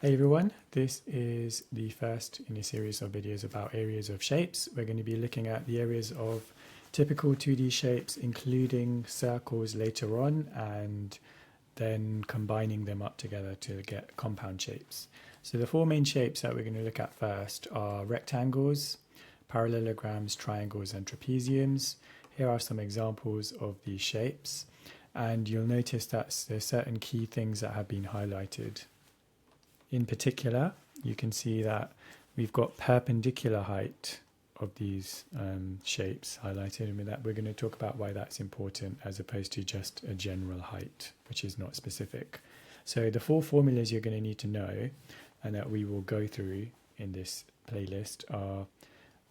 Hey everyone, this is the first in a series of videos about areas of shapes. We're going to be looking at the areas of typical 2D shapes, including circles later on, and then combining them up together to get compound shapes. So the four main shapes that we're going to look at first are rectangles, parallelograms, triangles, and trapeziums. Here are some examples of these shapes, and you'll notice that there's certain key things that have been highlighted. In particular, you can see that we've got perpendicular height of these shapes highlighted, and with that we're going to talk about why that's important as opposed to just a general height, which is not specific. So the four formulas you're going to need to know and that we will go through in this playlist are: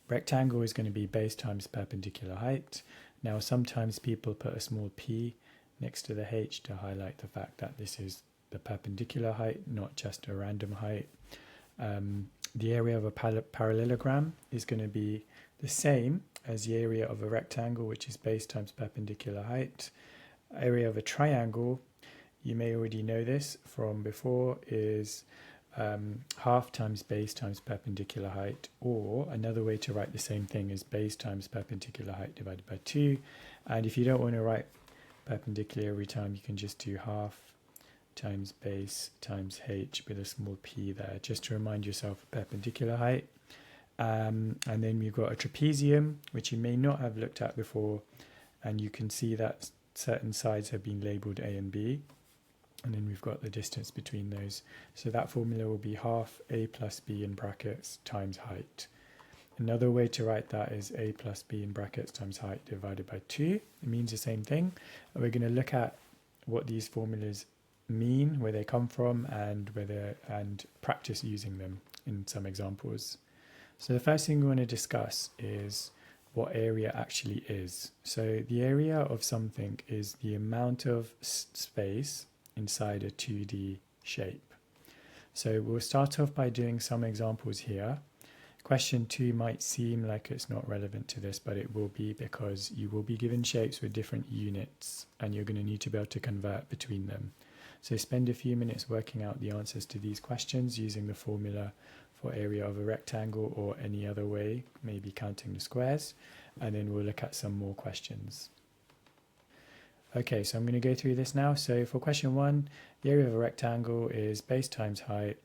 rectangle is going to be base times perpendicular height. Now sometimes people put a small p next to the h to highlight the fact that this is the perpendicular height, not just a random height. The area of a parallelogram is going to be the same as the area of a rectangle, which is base times perpendicular height. Area of a triangle, you may already know this from before, is half times base times perpendicular height, or another way to write the same thing is base times perpendicular height divided by 2. And if you don't want to write perpendicular every time, you can just do half times base times h with a small p there, just to remind yourself of perpendicular height. And then we've got a trapezium, which you may not have looked at before, and you can see that certain sides have been labeled A and B, and then we've got the distance between those. So that formula will be half a plus b in brackets times height. Another way to write that is a plus b in brackets times height divided by 2. It means the same thing. And we're going to look at what these formulas mean, where they come from, and practice using them in some examples. So the first thing we want to discuss is what area actually is. So the area of something is the amount of space inside a 2D shape. So we'll start off by doing some examples here. Question 2 might seem like it's not relevant to this, but it will be, because you will be given shapes with different units and you're going to need to be able to convert between them. So spend a few minutes working out the answers to these questions using the formula for area of a rectangle or any other way, maybe counting the squares, and then we'll look at some more questions. Okay, so I'm going to go through this now. So for question 1, the area of a rectangle is base times height.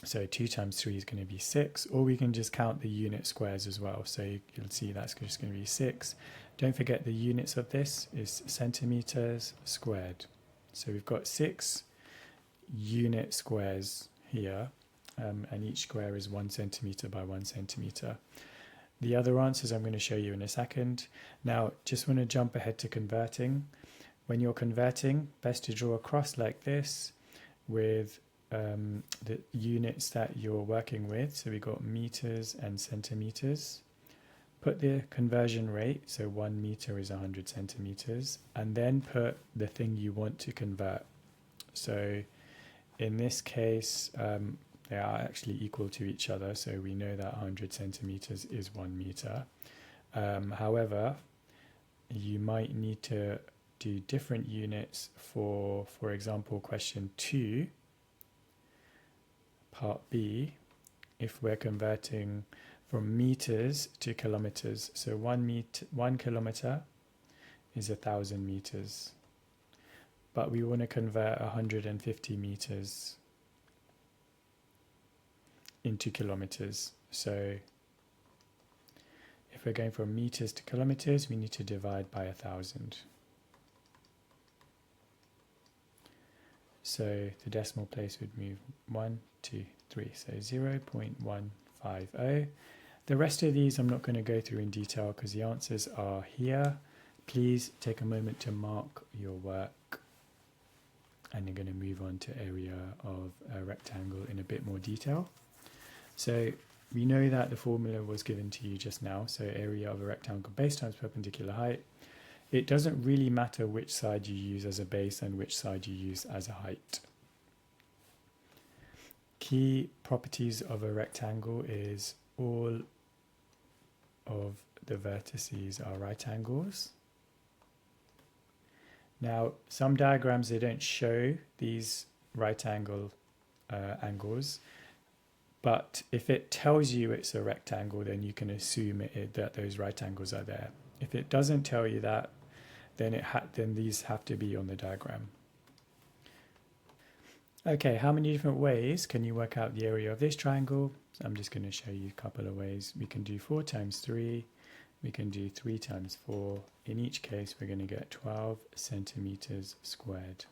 So 2 times 3 is going to be 6, or we can just count the unit squares as well. So you'll see that's just going to be 6. Don't forget the units of this is centimeters squared. So we've got 6 unit squares here, and each square is 1 centimeter by 1 centimeter. The other answers I'm going to show you in a second. Now, just want to jump ahead to converting. When you're converting, best to draw a cross like this with the units that you're working with. So we've got meters and centimeters. Put the conversion rate, so 1 meter is 100 centimeters, and then put the thing you want to convert. So in this case, they are actually equal to each other, so we know that 100 centimeters is 1 meter. However, you might need to do different units for example, question 2, part B, if we're converting from meters to kilometers. So 1 kilometer is 1,000 meters, but we want to convert 150 meters into kilometers. So if we're going from meters to kilometers, we need to divide by 1,000. So the decimal place would move 1, 2, 3, so 0.150. The rest of these I'm not going to go through in detail because the answers are here. Please take a moment to mark your work, and you're going to move on to area of a rectangle in a bit more detail. So we know that the formula was given to you just now, so area of a rectangle base times perpendicular height. It doesn't really matter which side you use as a base and which side you use as a height. Key properties of a rectangle is all of the vertices are right angles. Now, some diagrams, they don't show these right angle angles. But if it tells you it's a rectangle, then you can assume that those right angles are there. If it doesn't tell you that, then then these have to be on the diagram. Okay, how many different ways can you work out the area of this triangle? So I'm just going to show you a couple of ways. We can do 4 times 3. We can do 3 times 4. In each case, we're going to get 12 centimeters squared.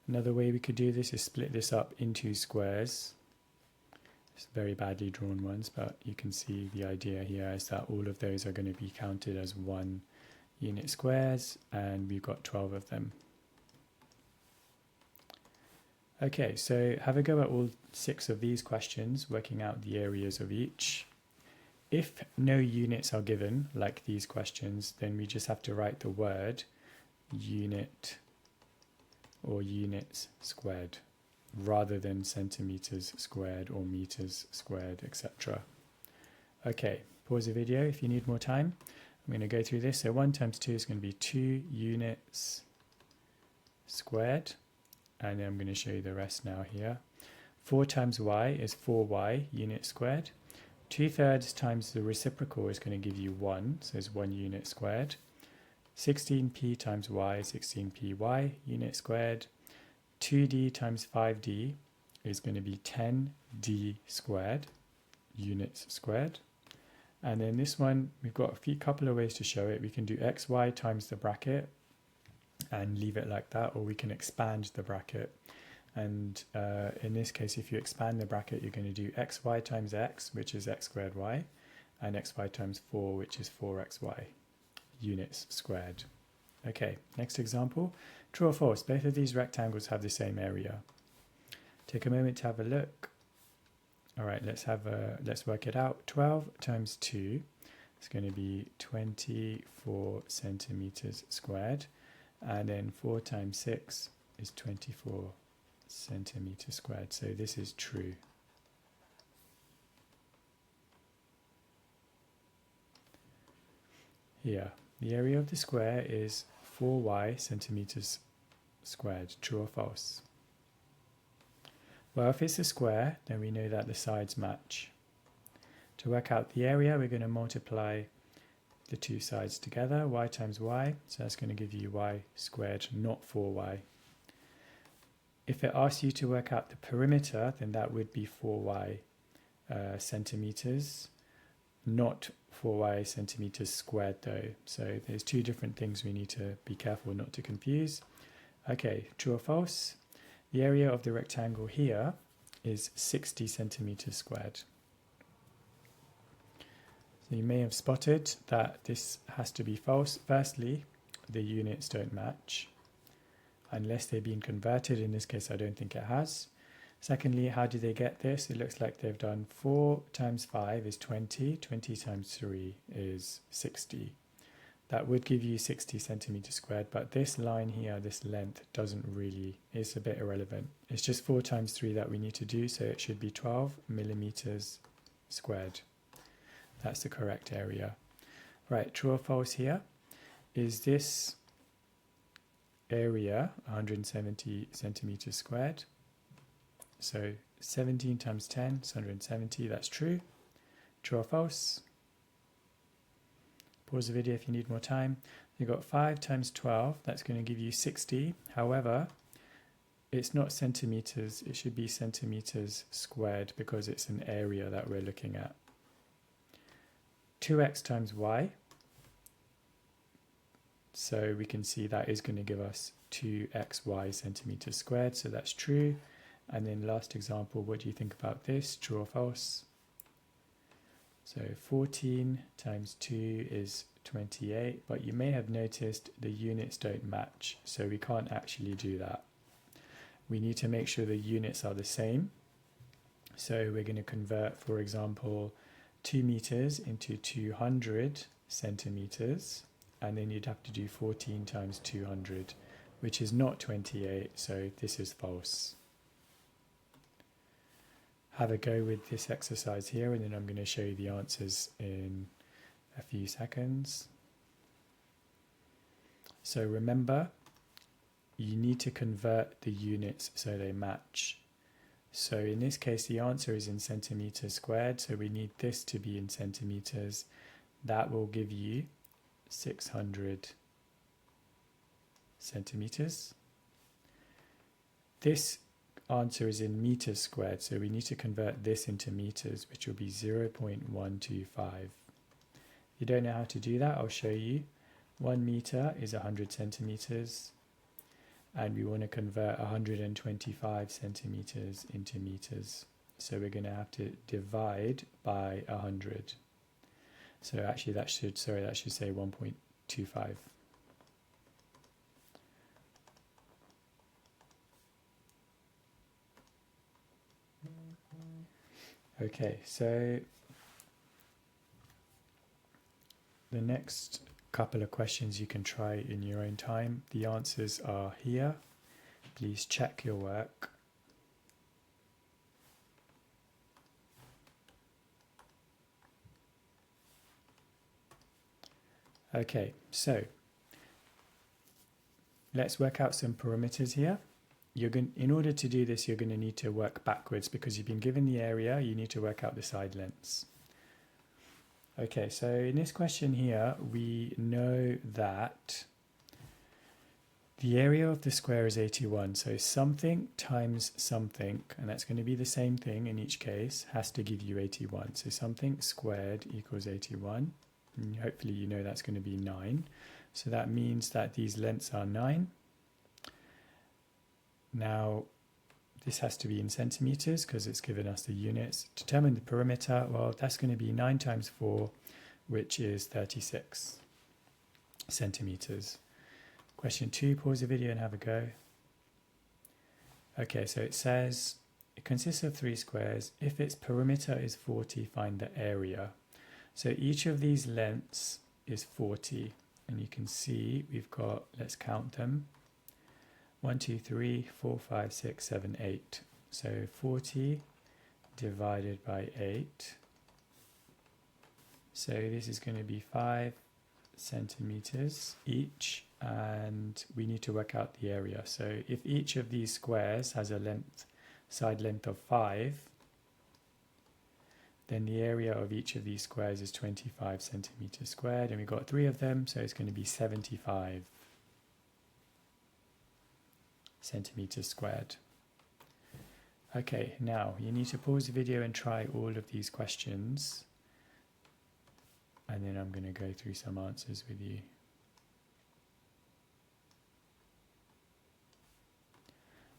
Another way we could do this is split this up into squares. It's very badly drawn ones, but you can see the idea here is that all of those are going to be counted as 1 unit squares, and we've got 12 of them. Okay, so have a go at all 6 of these questions, working out the areas of each. If no units are given, like these questions, then we just have to write the word unit or units squared, rather than centimeters squared or meters squared, etc. Okay, pause the video if you need more time. I'm going to go through this. So 1 times 2 is going to be 2 units squared, and then I'm going to show you the rest now here. 4 times y is 4y unit squared. 2/3 times the reciprocal is going to give you 1, so it's 1 unit squared. 16p times y, 16py unit squared. 2d times 5d is going to be 10d squared units squared. And then this one, we've got a couple of ways to show it. We can do xy times the bracket and leave it like that, or we can expand the bracket. And in this case, if you expand the bracket, you're going to do xy times x, which is x squared y, and xy times 4, which is 4xy units squared. Okay, next example. True or false? Both of these rectangles have the same area. Take a moment to have a look. All right, let's work it out. 12 times 2 is going to be 24 centimeters squared, and then 4 times 6 is 24 centimeters squared. So this is true. Here, the area of the square is 4y centimeters squared. True or false? Well, if it's a square, then we know that the sides match. To work out the area, we're going to multiply the two sides together, y times y, so that's going to give you y squared, not 4y. If it asks you to work out the perimeter, then that would be 4y centimeters, not 4y centimeters squared though. So there's two different things we need to be careful not to confuse. Okay, true or false? The area of the rectangle here is 60 centimeters squared. So you may have spotted that this has to be false. Firstly, the units don't match unless they've been converted. In this case, I don't think it has. Secondly, how do they get this? It looks like they've done 4 times 5 is 20, 20 times 3 is 60. That would give you 60 centimeters squared, but this line here, this length, doesn't really, it's a bit irrelevant. It's just 4 times 3 that we need to do, so it should be 12 millimeters squared. That's the correct area. Right, true or false here? Is this area 170 centimeters squared? So 17 times 10 is 170, that's true. True or false? Pause the video if you need more time. You've got 5 times 12, that's going to give you 60. However, it's not centimeters, it should be centimeters squared because it's an area that we're looking at. 2x times y. So we can see that is going to give us 2xy centimeters squared, so that's true. And then last example, what do you think about this? True or false? So 14 times 2 is 28, but you may have noticed the units don't match, so we can't actually do that. We need to make sure the units are the same. So we're going to convert, for example, 2 meters into 200 centimeters, and then you'd have to do 14 times 200, which is not 28, so this is false. Have a go with this exercise here, and then I'm going to show you the answers in a few seconds. So remember, you need to convert the units so they match. So in this case, the answer is in centimeters squared. So we need this to be in centimeters. That will give you 600 centimeters. This answer is in meters squared. So we need to convert this into meters, which will be 0.125. If you don't know how to do that, I'll show you. 1 meter is 100 centimeters. And we want to convert 125 centimeters into meters. So we're going to have to divide by 100. So actually that should say 1.25. Okay, so the next couple of questions you can try in your own time. The answers are here. Please check your work. Okay, so let's work out some perimeters here. In order to do this, you're going to need to work backwards because you've been given the area, you need to work out the side lengths. Okay, so in this question here, we know that the area of the square is 81. So something times something, and that's going to be the same thing in each case, has to give you 81. So something squared equals 81. And hopefully you know that's going to be 9. So that means that these lengths are 9. Now, this has to be in centimeters because it's given us the units. Determine the perimeter. Well, that's going to be 9 times 4, which is 36 centimeters. Question 2, pause the video and have a go. Okay, so it says it consists of 3 squares. If its perimeter is 40, find the area. So each of these lengths is 40. And you can see we've got, let's count them. 1, 2, 3, 4, 5, 6, 7, 8. So 40 divided by 8. So this is going to be 5 centimeters each, and we need to work out the area. So if each of these squares has a side length of 5, then the area of each of these squares is 25 centimeters squared, and we've got 3 of them, so it's going to be 75 centimeters squared. Okay, now you need to pause the video and try all of these questions, and then I'm going to go through some answers with you.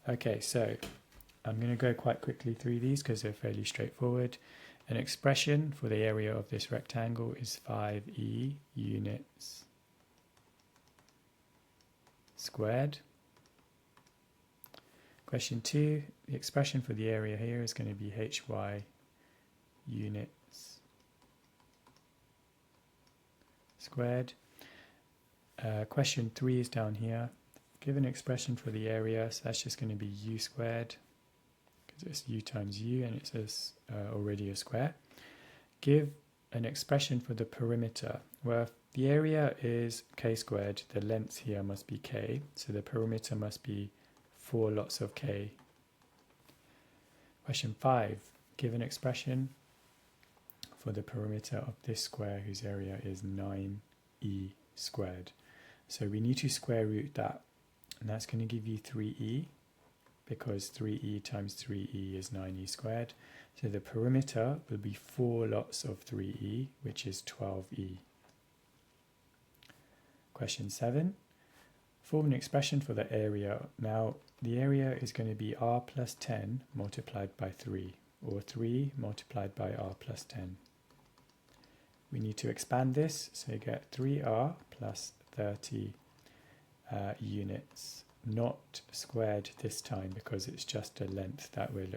Okay, so I'm going to go quite quickly through these because they're fairly straightforward. An expression for the area of this rectangle is 5e units squared. Question 2, the expression for the area here is going to be hy units squared. Question 3 is down here. Give an expression for the area, so that's just going to be u squared, because it's u times u and it says already a square. Give an expression for the perimeter. Well, if the area is k squared, the length here must be k, so the perimeter must be 4 lots of k. Question 5. Give an expression for the perimeter of this square whose area is 9e squared. So we need to square root that, and that's going to give you 3e, because 3e times 3e is 9e squared. So the perimeter will be 4 lots of 3e, which is 12e. Question 7. Form an expression for the area. Now, the area is going to be r plus 10 multiplied by 3, or 3 multiplied by r plus 10. We need to expand this, so you get 3r plus 30 units, not squared this time because it's just a length that we're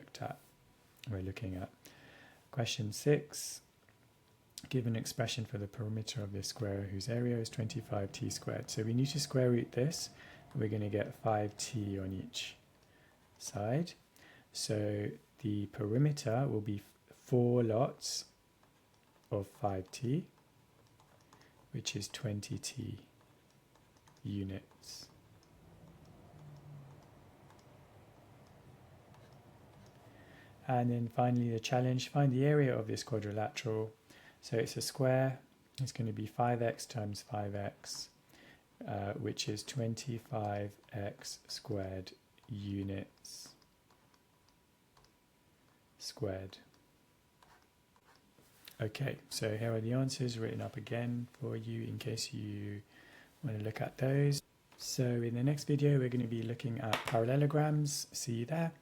looking at. Question 6. Give an expression for the perimeter of this square whose area is 25t squared. So we need to square root this. We're going to get 5t on each side. So the perimeter will be 4 lots of 5t, which is 20t units And then finally the challenge, find the area of this quadrilateral. So it's a square, it's going to be 5x times 5x, which is 25x squared units squared. Okay, so here are the answers written up again for you in case you want to look at those. So in the next video, we're going to be looking at parallelograms. See you there.